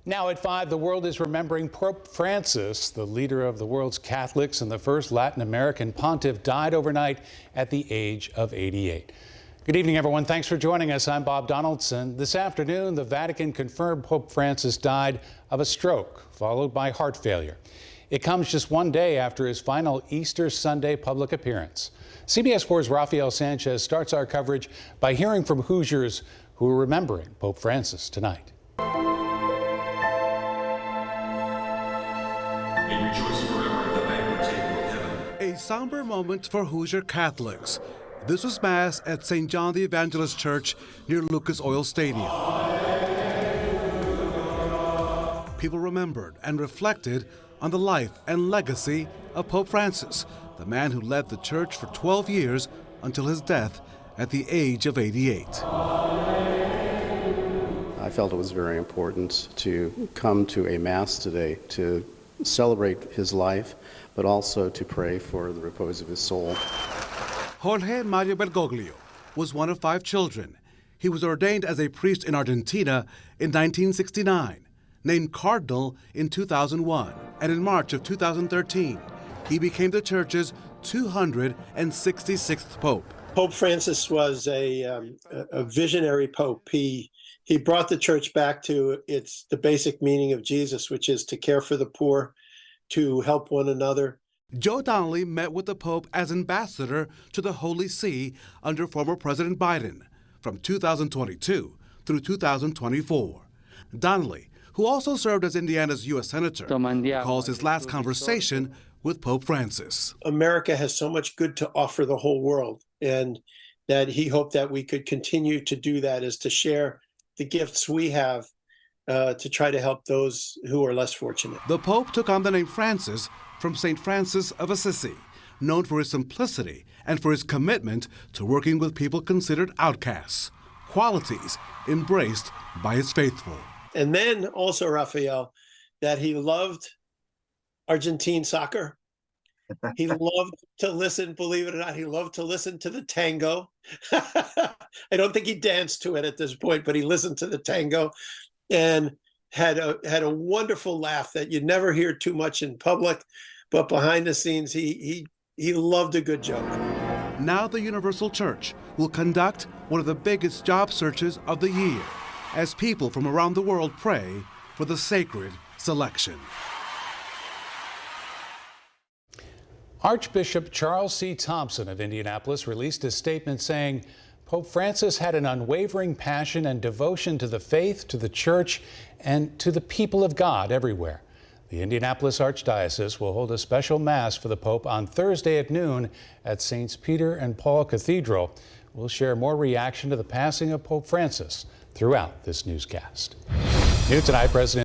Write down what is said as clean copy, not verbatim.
Now at 5, the world is remembering Pope Francis, the leader of the world's Catholics and the first Latin American pontiff, died overnight at the age of 88. Good evening, everyone. Thanks for joining us. I'm Bob Donaldson. This afternoon, the Vatican confirmed Pope Francis died of a stroke, followed by heart failure. It comes just one day after his final Easter Sunday public appearance. CBS 4's Rafael Sanchez starts our coverage by hearing from Hoosiers who are remembering Pope Francis tonight. A somber moment for Hoosier Catholics. This was Mass at St. John the Evangelist Church near Lucas Oil Stadium. People remembered and reflected on the life and legacy of Pope Francis, the man who led the church for 12 years until his death at the age of 88. I felt it was very important to come to a Mass today to celebrate his life, but also to pray for the repose of his soul. Jorge Mario Bergoglio was one of 5 children. He was ordained as a priest in Argentina in 1969, named Cardinal in 2001, and in March of 2013, he became the church's 266th pope. Pope Francis was a visionary pope. He brought the church back to the basic meaning of Jesus, which is to care for the poor, to help one another. Joe Donnelly met with the Pope as ambassador to the Holy See under former President Biden from 2022 through 2024. Donnelly, who also served as Indiana's U.S. Senator, calls his last conversation with Pope Francis. America has so much good to offer the whole world, and that he hoped that we could continue to do that, is to share the gifts we have to try to help those who are less fortunate. The Pope took on the name Francis from St. Francis of Assisi, known for his simplicity and for his commitment to working with people considered outcasts, qualities embraced by his faithful. And then also, Rafael, that he loved Argentine soccer. He loved to listen, believe it or not, he loved to listen to the tango. I don't think he danced to it at this point, but he listened to the tango and had a wonderful laugh that you never hear too much in public, but behind the scenes, he loved a good joke. Now the Universal Church will conduct one of the biggest job searches of the year as people from around the world pray for the sacred selection. Archbishop Charles C. Thompson of Indianapolis released a statement saying Pope Francis had an unwavering passion and devotion to the faith, to the church, and to the people of God everywhere. The Indianapolis Archdiocese will hold a special Mass for the Pope on Thursday at noon at St. Peter and Paul Cathedral. We'll share more reaction to the passing of Pope Francis throughout this newscast. New tonight, President